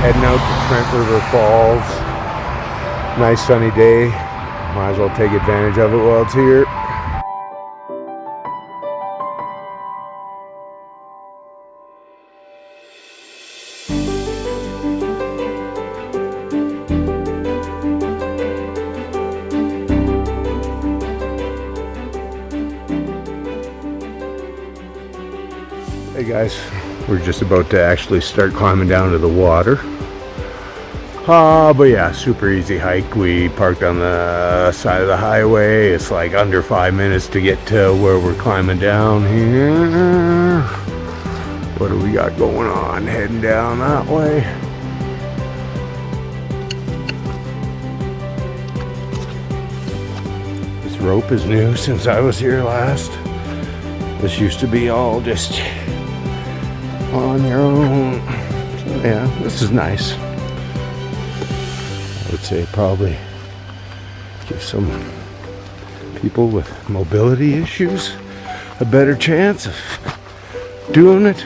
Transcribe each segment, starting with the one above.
Heading out to Trent River Falls. Nice sunny day. Might as well take advantage of it while it's here. Hey guys, we're just about to actually start climbing down to the water. But yeah, super easy hike. We parked on the side of the highway. It's like under 5 minutes to get to where we're climbing down here. What do we got going on? Heading down that way. This rope is new since I was here last. This used to be all just on your own. So yeah, this is nice. I would say probably give some people with mobility issues a better chance of doing it.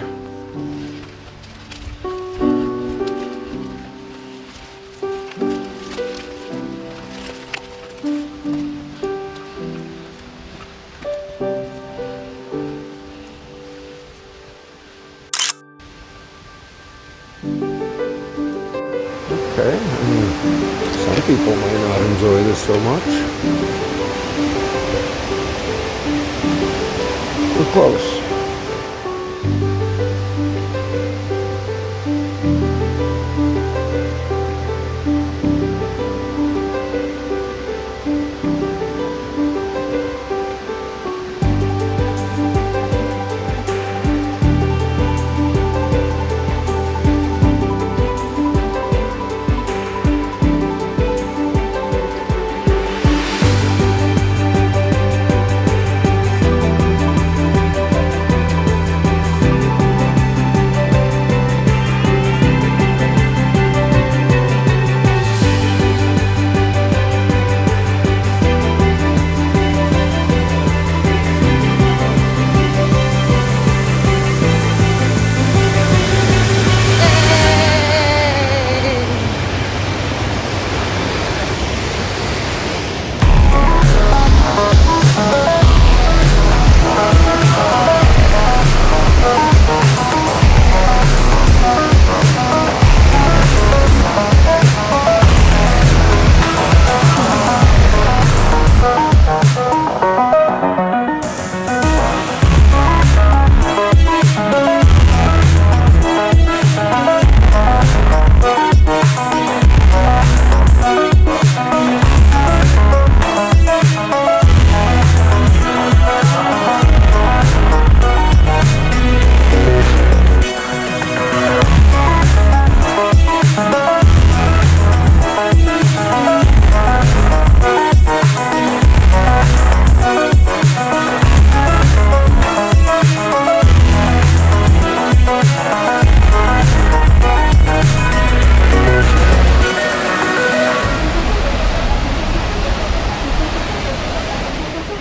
Okay, some people might not enjoy this so much. We're close.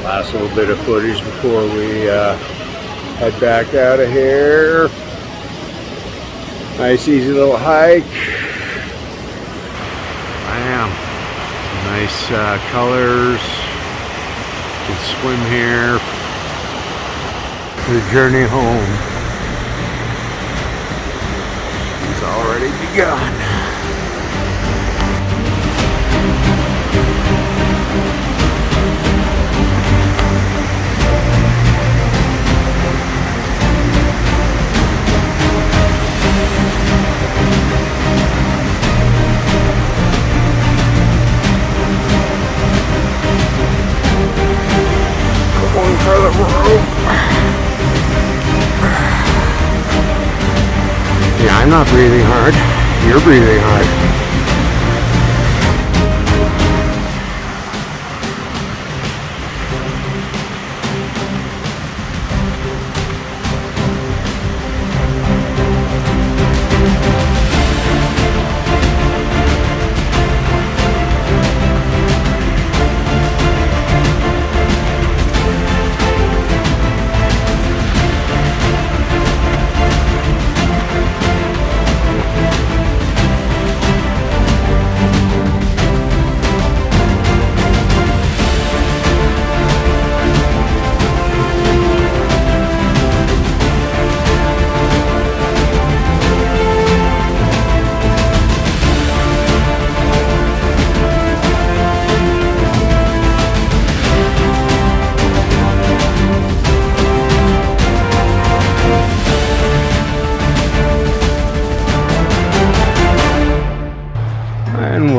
Last little bit of footage before we head back out of here. Nice easy little hike. Bam. Nice colors. You can swim here for the journey home. It's already begun. Yeah, I'm not breathing hard. You're breathing hard.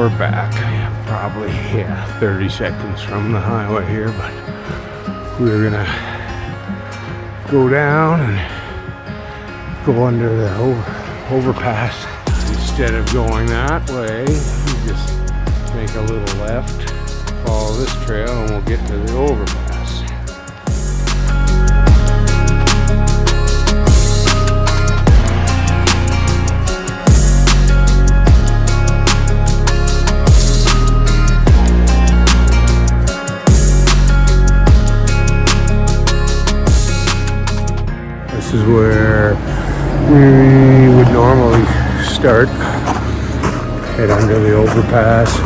we're back. Probably, 30 seconds from the highway here, but we're gonna go down and go under the overpass. Instead of going that way, we just make a little left, follow this trail, and we'll get to the overpass. This is where we would normally start. Head under the overpass.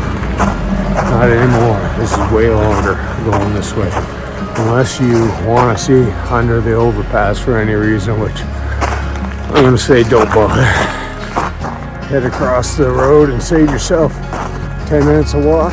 Not anymore. This is way longer going this way. Unless you want to see under the overpass for any reason, which I'm going to say don't bother. Head across the road and save yourself 10 minutes of walk.